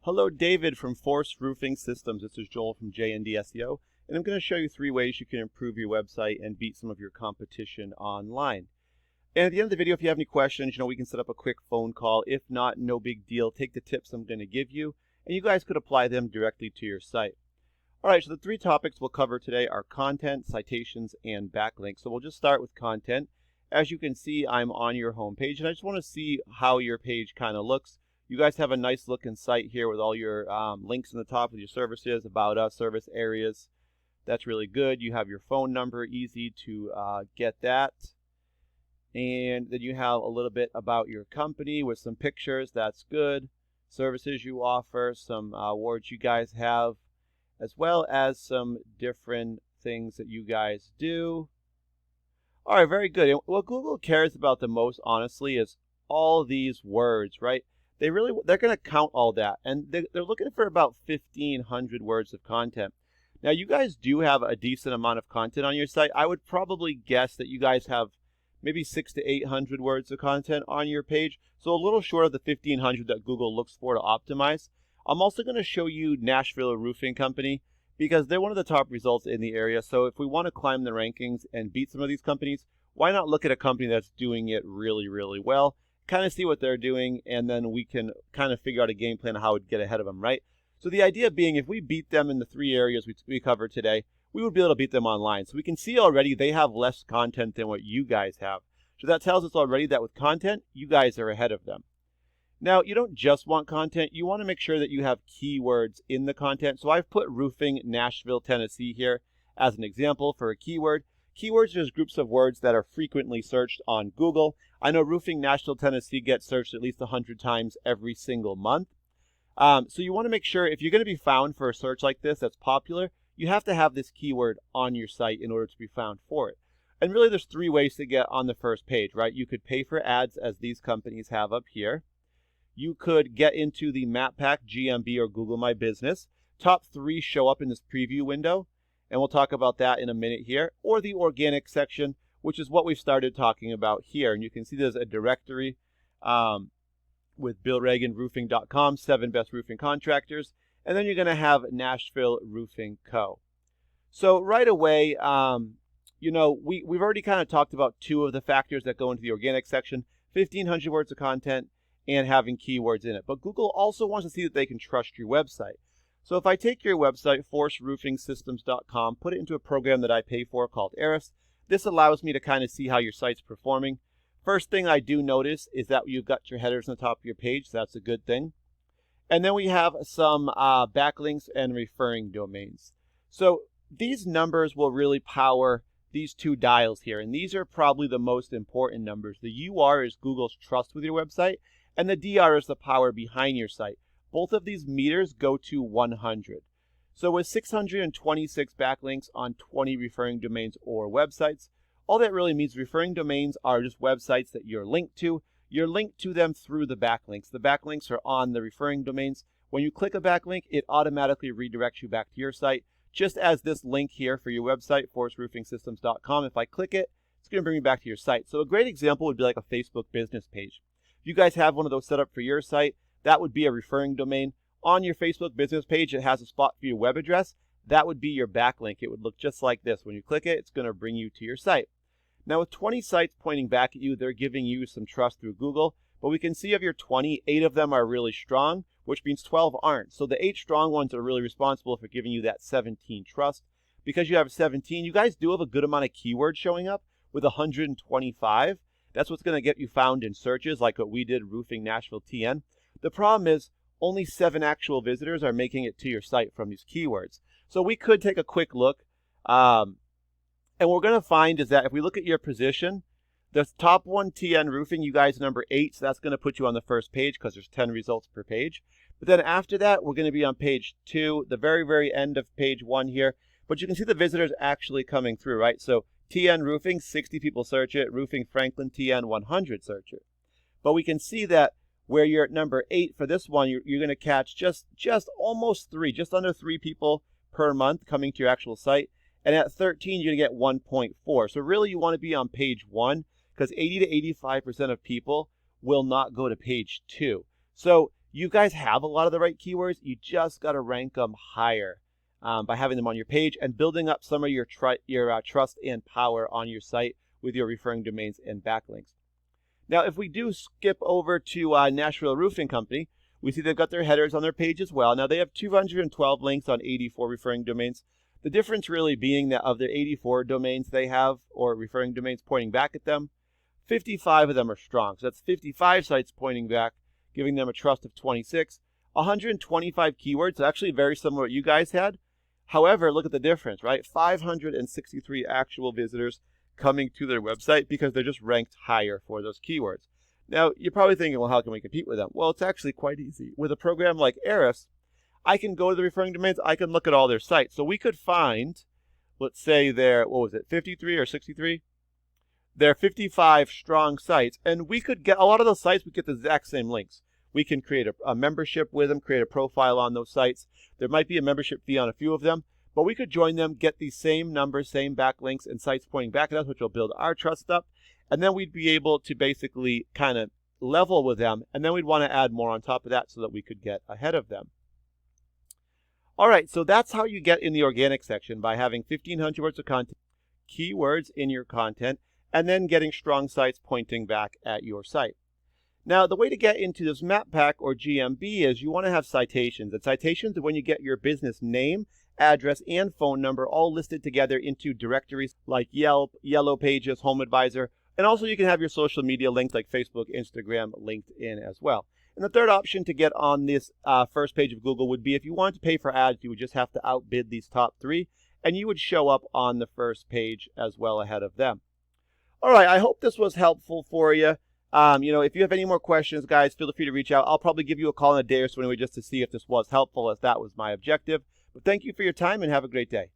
Hello, David from Force Roofing Systems. This is Joel from JND SEO, and I'm going to show you 3 ways you can improve your website and beat some of your competition online. And at the end of the video, if you have any questions, we can set up a quick phone call. If not, no big deal. Take the tips I'm going to give you, and you guys could apply them directly to your site. All right, so the 3 topics we'll cover today are content, citations, and backlinks. So we'll just start with content. As you can see, I'm on your home page, and I just want to see how your page kind of looks. You guys have a nice looking site here with all your links in the top with your services, about us, service areas. That's really good. You have your phone number, easy to get that. And then you have a little bit about your company with some pictures. That's good. Services you offer, some awards you guys have, as well as some different things that you guys do. All right, very good. And what Google cares about the most, honestly, is all these words, right? They're going to count all that, and they're looking for about 1,500 words of content. Now, you guys do have a decent amount of content on your site. I would probably guess that you guys have maybe 600 to 800 words of content on your page, so a little short of the 1,500 that Google looks for to optimize. I'm also going to show you Nashville Roofing Company because they're one of the top results in the area. So if we want to climb the rankings and beat some of these companies, why not look at a company that's doing it really, really well? Kind of see what they're doing, and then we can kind of figure out a game plan of how we'd get ahead of them, right? So the idea being, if we beat them in the 3 areas we covered today, we would be able to beat them online. So we can see already they have less content than what you guys have. So that tells us already that with content, you guys are ahead of them. Now, you don't just want content. You want to make sure that you have keywords in the content. So I've put roofing Nashville, Tennessee here as an example for a keyword. Keywords are just groups of words that are frequently searched on Google. I know roofing Nashville, Tennessee gets searched at least 100 times every single month. So you want to make sure if you're going to be found for a search like this that's popular, you have to have this keyword on your site in order to be found for it. And really there's 3 ways to get on the first page, right? You could pay for ads as these companies have up here. You could get into the Map Pack, GMB, or Google My Business. Top 3 show up in this preview window, and we'll talk about that in a minute here. Or the organic section, which is what we've started talking about here. And you can see there's a directory with BillReaganRoofing.com, 7 best roofing contractors. And then you're going to have Nashville Roofing Co. So right away, we've already kind of talked about 2 of the factors that go into the organic section, 1,500 words of content and having keywords in it. But Google also wants to see that they can trust your website. So if I take your website, forceroofingsystems.com, put it into a program that I pay for called Eris, this allows me to kind of see how your site's performing. First thing I do notice is that you've got your headers on the top of your page. So that's a good thing. And then we have some backlinks and referring domains. So these numbers will really power these 2 dials here. And these are probably the most important numbers. The UR is Google's trust with your website, and the DR is the power behind your site. Both of these meters go to 100. So with 626 backlinks on 20 referring domains or websites, all that really means referring domains are just websites that you're linked to. You're linked to them through the backlinks. The backlinks are on the referring domains. When you click a backlink, it automatically redirects you back to your site, just as this link here for your website, forceroofingsystems.com. If I click it, it's going to bring me back to your site. So a great example would be like a Facebook business page. If you guys have one of those set up for your site, that would be a referring domain. On your Facebook business page, it has a spot for your web address. That would be your backlink. It would look just like this. When you click it, it's going to bring you to your site. Now, with 20 sites pointing back at you, they're giving you some trust through Google. But we can see of your 20, 8 of them are really strong, which means 12 aren't. So the 8 strong ones are really responsible for giving you that 17 trust. Because you have 17, you guys do have a good amount of keywords showing up with 125. That's what's going to get you found in searches like what we did, roofing Nashville TN. The problem is only 7 actual visitors are making it to your site from these keywords. So we could take a quick look. And what we're going to find is that if we look at your position, the top 1 TN roofing, you guys number 8. So that's going to put you on the first page because there's 10 results per page. But then after that, we're going to be on page 2, the very, very end of page 1 here. But you can see the visitors actually coming through, right? So TN Roofing, 60 people search it. Roofing Franklin TN, 100 search it. But we can see that where you're at number 8 for this one, you're going to catch just almost 3, just under 3 people per month coming to your actual site. And at 13, you're going to get 1.4. So really you want to be on page 1 because 80 to 85% of people will not go to page 2. So You guys have a lot of the right keywords. You just got to rank them higher by having them on your page and building up some of your trust and power on your site with your referring domains and backlinks. Now, if we do skip over to Nashville Roofing Company, we see they've got their headers on their page as well. Now, they have 212 links on 84 referring domains. The difference really being that of their 84 domains they have, or referring domains pointing back at them, 55 of them are strong. So that's 55 sites pointing back, giving them a trust of 26. 125 keywords, so actually very similar to what you guys had. However, look at the difference, right? 563 actual visitors coming to their website because they're just ranked higher for those keywords. Now, you're probably thinking, well, how can we compete with them? Well, it's actually quite easy. With a program like Ahrefs, I can go to the referring domains, I can look at all their sites. So we could find, let's say their, 53 or 63? They're 55 strong sites, and we could get, a lot of those sites, we get the exact same links. We can create a membership with them, create a profile on those sites. There might be a membership fee on a few of them, but we could join them, get these same numbers, same backlinks, and sites pointing back at us, which will build our trust up. And then we'd be able to basically kind of level with them, and then we'd want to add more on top of that so that we could get ahead of them. All right, so that's how you get in the organic section, by having 1,500 words of content, keywords in your content, and then getting strong sites pointing back at your site. Now, the way to get into this map pack or GMB is you want to have citations. And citations are when you get your business name, address, and phone number all listed together into directories like Yelp, Yellow Pages, Home Advisor, and also you can have your social media links like Facebook, Instagram, LinkedIn as well. And the third option to get on this first page of Google would be if you wanted to pay for ads, you would just have to outbid these top three, and you would show up on the first page as well ahead of them. All right, I hope this was helpful for you. If you have any more questions, guys, feel free to reach out. I'll probably give you a call in a day or so anyway just to see if this was helpful, as that was my objective. But thank you for your time and have a great day.